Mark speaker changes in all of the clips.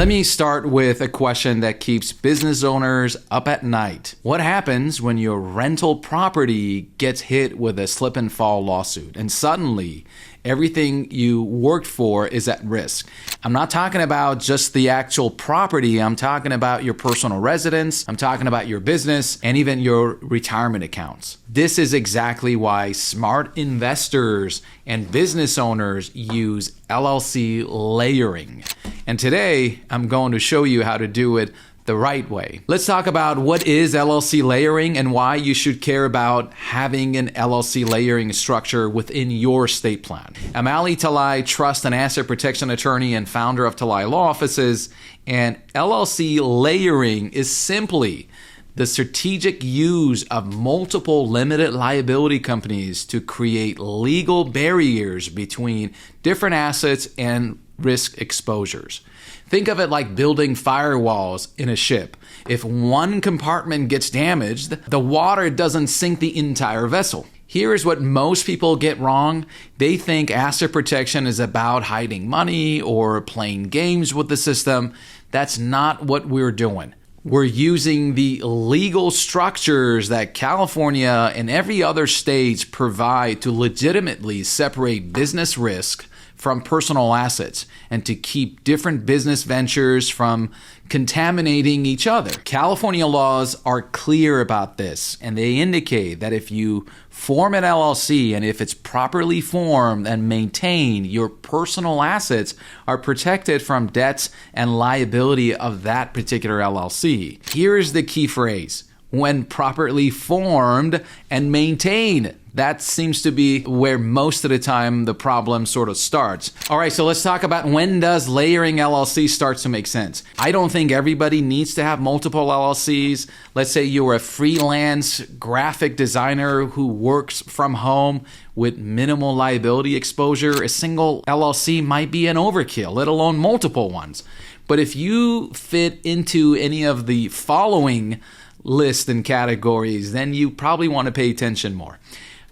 Speaker 1: Let me start with a question that keeps business owners up at night. What happens when your rental property gets hit with a slip and fall lawsuit and suddenly everything you worked for is at risk? I'm not talking about just the actual property. I'm talking about your personal residence. I'm talking about your business and even your retirement accounts. This is exactly why smart investors and business owners use LLC layering. And today, I'm going to show you how to do it the right way. Let's talk about what is LLC layering and why you should care about having an LLC layering structure within your estate plan. I'm Ali Talai, trust and asset protection attorney and founder of Talai Law Offices. And LLC layering is simply the strategic use of multiple limited liability companies to create legal barriers between different assets and risk exposures. Think of it like building firewalls in a ship. If one compartment gets damaged, the water doesn't sink the entire vessel. Here is what most people get wrong. They think asset protection is about hiding money or playing games with the system. That's not what we're doing. We're using the legal structures that California and every other state provide to legitimately separate business risk from personal assets and to keep different business ventures from contaminating each other. California laws are clear about this, and they indicate that if you form an LLC and if it's properly formed and maintained, your personal assets are protected from debts and liability of that particular LLC. Here's the key phrase: when properly formed and maintained. That seems to be where most of the time the problem sort of starts. All right, so let's talk about when does layering LLC start to make sense. I don't think everybody needs to have multiple LLCs. Let's say you're a freelance graphic designer who works from home with minimal liability exposure. A single LLC might be an overkill, let alone multiple ones. But if you fit into any of the following list and categories, then you probably want to pay attention more.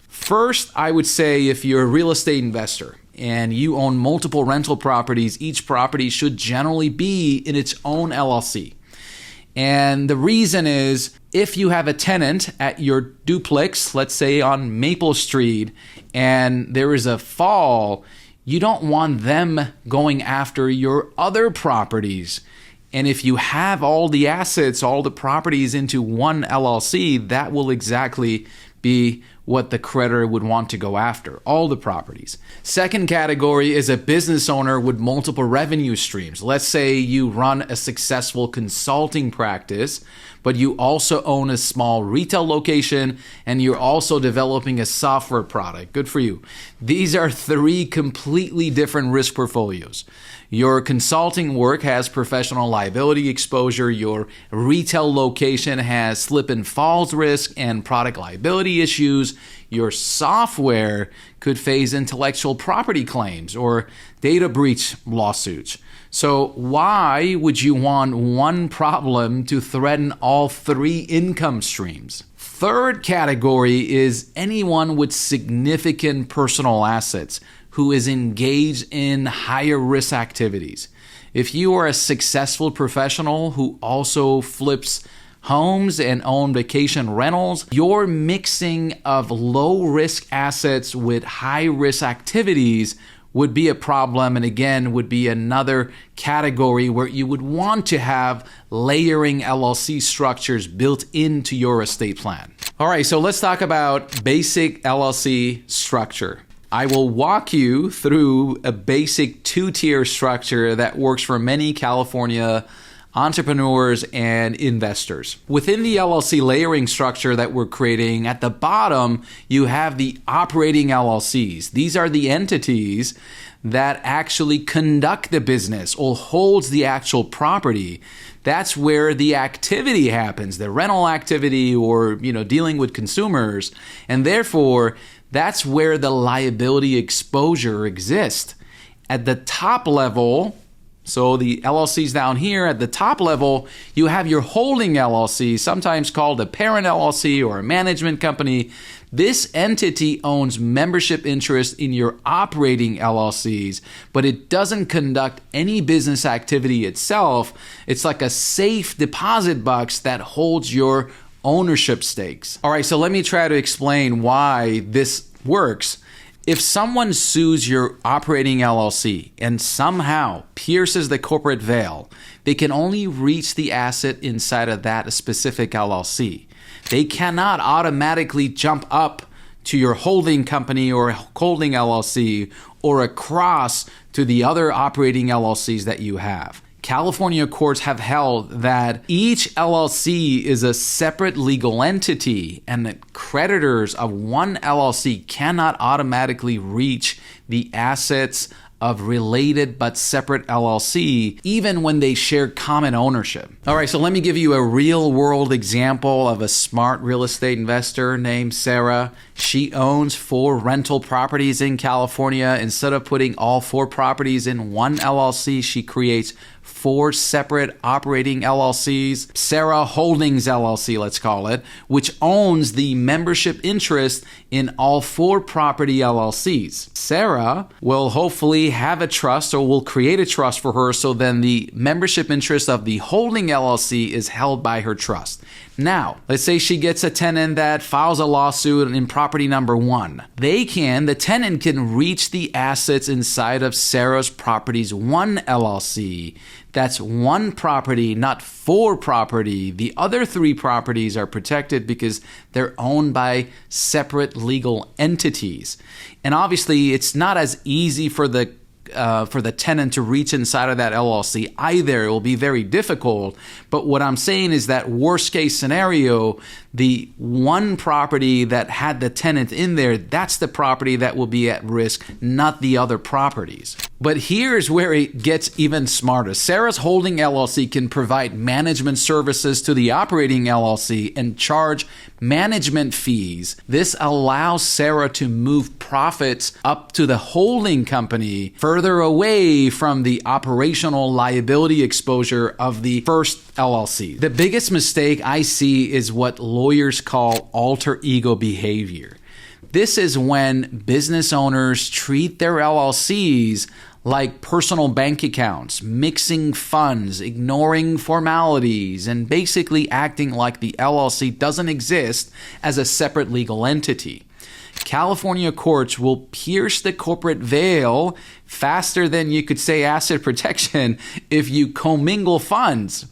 Speaker 1: First, I would say if you're a real estate investor and you own multiple rental properties, each property should generally be in its own LLC. And the reason is if you have a tenant at your duplex, let's say on Maple Street, and there is a fall, you don't want them going after your other properties. And if you have all the assets, all the properties into one LLC, that will exactly be what the creditor would want to go after, all the properties. Second category is a business owner with multiple revenue streams. Let's say you run a successful consulting practice, but you also own a small retail location and you're also developing a software product. Good for you. These are three completely different risk portfolios. Your consulting work has professional liability exposure. Your retail location has slip and falls risk and product liability issues. Your software could face intellectual property claims or data breach lawsuits. So why would you want one problem to threaten all three income streams? Third category is anyone with significant personal assets who is engaged in higher risk activities. If you are a successful professional who also flips homes and own vacation rentals, your mixing of low risk assets with high risk activities would be a problem, and again would be another category where you would want to have layering LLC structures built into your estate plan. All right, so let's talk about basic LLC structure. I will walk you through a basic two-tier structure that works for many California entrepreneurs and investors. Within the LLC layering structure that we're creating, at the bottom, you have the operating LLCs. These are the entities that actually conduct the business or holds the actual property. That's where the activity happens, the rental activity or, dealing with consumers. And therefore, that's where the liability exposure exists. At the top level, so the LLCs down here, at the top level, you have your holding LLC, sometimes called a parent LLC or a management company. This entity owns membership interest in your operating LLCs, but it doesn't conduct any business activity itself. It's like a safe deposit box that holds your ownership stakes. All right, so let me try to explain why this works. If someone sues your operating LLC and somehow pierces the corporate veil, they can only reach the asset inside of that specific LLC. They cannot automatically jump up to your holding company or holding LLC or across to the other operating LLCs that you have. California courts have held that each LLC is a separate legal entity and that creditors of one LLC cannot automatically reach the assets of related but separate LLC, even when they share common ownership. All right, so let me give you a real world example of a smart real estate investor named Sarah. She owns 4 rental properties in California. Instead of putting all 4 properties in one LLC, she creates 4 separate operating LLCs. Sarah Holdings LLC, let's call it, which owns the membership interest in all 4 property LLCs. Sarah will hopefully have a trust or will create a trust for her, so then the membership interest of the holding LLC is held by her trust. Now, let's say she gets a tenant that files a lawsuit in property number 1. The tenant can reach the assets inside of Sarah's Properties 1 LLC. That's 1 property, not 4 property. The other 3 properties are protected because they're owned by separate legal entities. And obviously, it's not as easy for the tenant to reach inside of that LLC either. It will be very difficult. But what I'm saying is that worst case scenario, the 1 property that had the tenant in there, that's the property that will be at risk, not the other properties. But here's where it gets even smarter. Sarah's Holding LLC can provide management services to the operating LLC and charge management fees. This allows Sarah to move profits up to the holding company, further away from the operational liability exposure of the first LLC. The biggest mistake I see is what lawyers call alter ego behavior. This is when business owners treat their LLCs like personal bank accounts, mixing funds, ignoring formalities, and basically acting like the LLC doesn't exist as a separate legal entity. California courts will pierce the corporate veil faster than you could say asset protection if you commingle funds.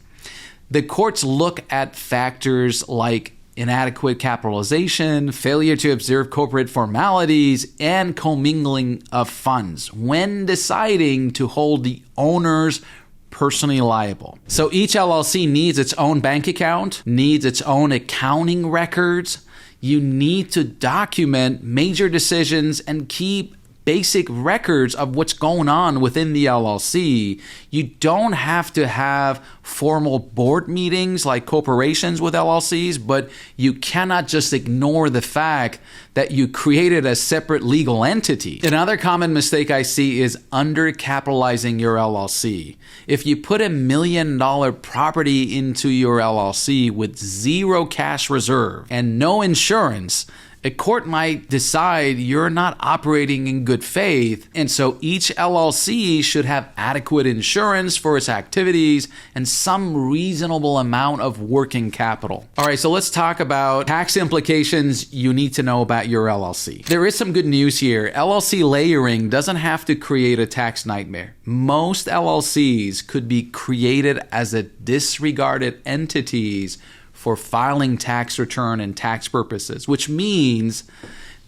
Speaker 1: The courts look at factors like inadequate capitalization, failure to observe corporate formalities, and commingling of funds when deciding to hold the owners personally liable. So each LLC needs its own bank account, needs its own accounting records. You need to document major decisions and keep basic records of what's going on within the LLC. You don't have to have formal board meetings like corporations with LLCs, but you cannot just ignore the fact that you created a separate legal entity. Another common mistake I see is undercapitalizing your LLC. If you put $1 million property into your LLC with 0 cash reserve and no insurance, a court might decide you're not operating in good faith, and so each LLC should have adequate insurance for its activities and some reasonable amount of working capital. All right, so let's talk about tax implications you need to know about your LLC. There is some good news here. LLC layering doesn't have to create a tax nightmare. Most LLCs could be created as a disregarded entities for filing tax return and tax purposes, which means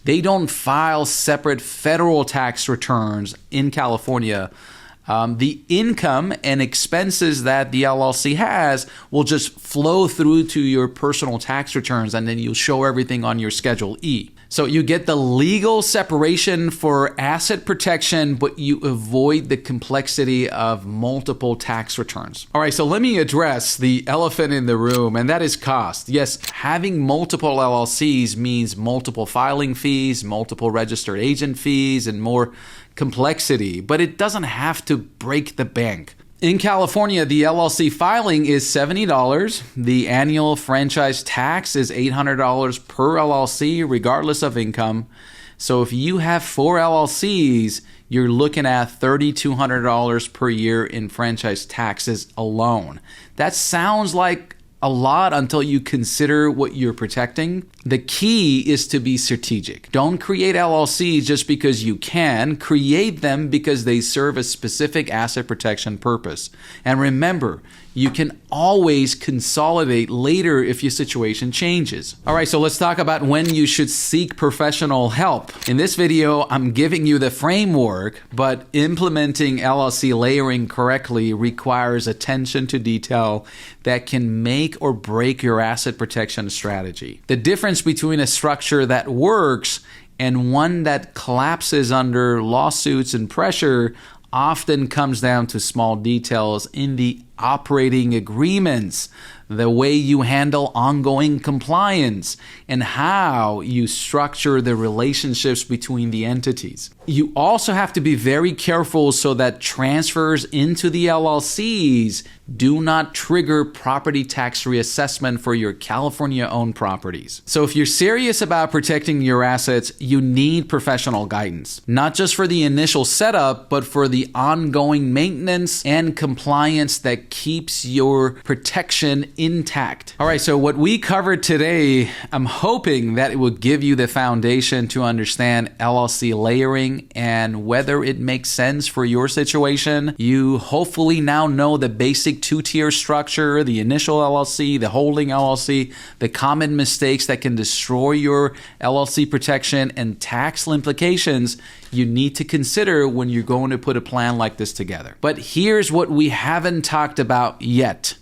Speaker 1: they don't file separate federal tax returns in California. The income and expenses that the LLC has will just flow through to your personal tax returns, and then you'll show everything on your Schedule E. So you get the legal separation for asset protection, but you avoid the complexity of multiple tax returns. All right, so let me address the elephant in the room, and that is cost. Yes, having multiple LLCs means multiple filing fees, multiple registered agent fees, and more complexity, but it doesn't have to break the bank. In California, the LLC filing is $70. The annual franchise tax is $800 per LLC, regardless of income. So if you have 4 LLCs, you're looking at $3,200 per year in franchise taxes alone. That sounds like a lot until you consider what you're protecting. The key is to be strategic. Don't create LLCs just because you can. Create them because they serve a specific asset protection purpose. And remember, you can always consolidate later if your situation changes. All right, so let's talk about when you should seek professional help. In this video, I'm giving you the framework, but implementing LLC layering correctly requires attention to detail that can make or break your asset protection strategy. The difference between a structure that works and one that collapses under lawsuits and pressure often comes down to small details in the operating agreements, the way you handle ongoing compliance, and how you structure the relationships between the entities. You also have to be very careful so that transfers into the LLCs do not trigger property tax reassessment for your California-owned properties. So if you're serious about protecting your assets, you need professional guidance, not just for the initial setup, but for the ongoing maintenance and compliance that keeps your protection intact. All right, so what we covered today, I'm hoping that it will give you the foundation to understand LLC layering and whether it makes sense for your situation. You hopefully now know the basic 2-tier structure, the initial LLC, the holding LLC, the common mistakes that can destroy your LLC protection, and tax implications you need to consider when you're going to put a plan like this together. But here's what we haven't talked about yet.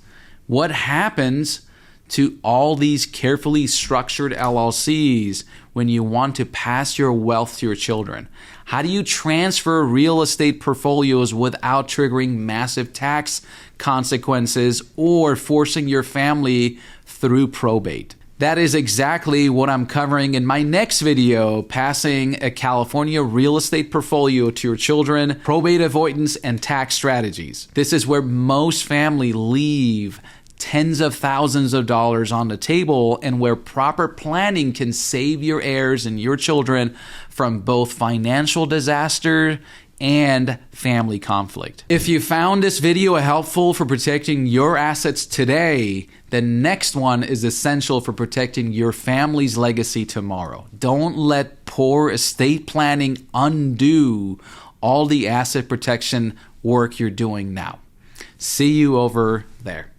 Speaker 1: What happens to all these carefully structured LLCs when you want to pass your wealth to your children? How do you transfer real estate portfolios without triggering massive tax consequences or forcing your family through probate? That is exactly what I'm covering in my next video, passing a California real estate portfolio to your children, probate avoidance, and tax strategies. This is where most families leave tens of thousands of dollars on the table, and where proper planning can save your heirs and your children from both financial disaster and family conflict. If you found this video helpful for protecting your assets today, the next one is essential for protecting your family's legacy tomorrow. Don't let poor estate planning undo all the asset protection work you're doing now. See you over there.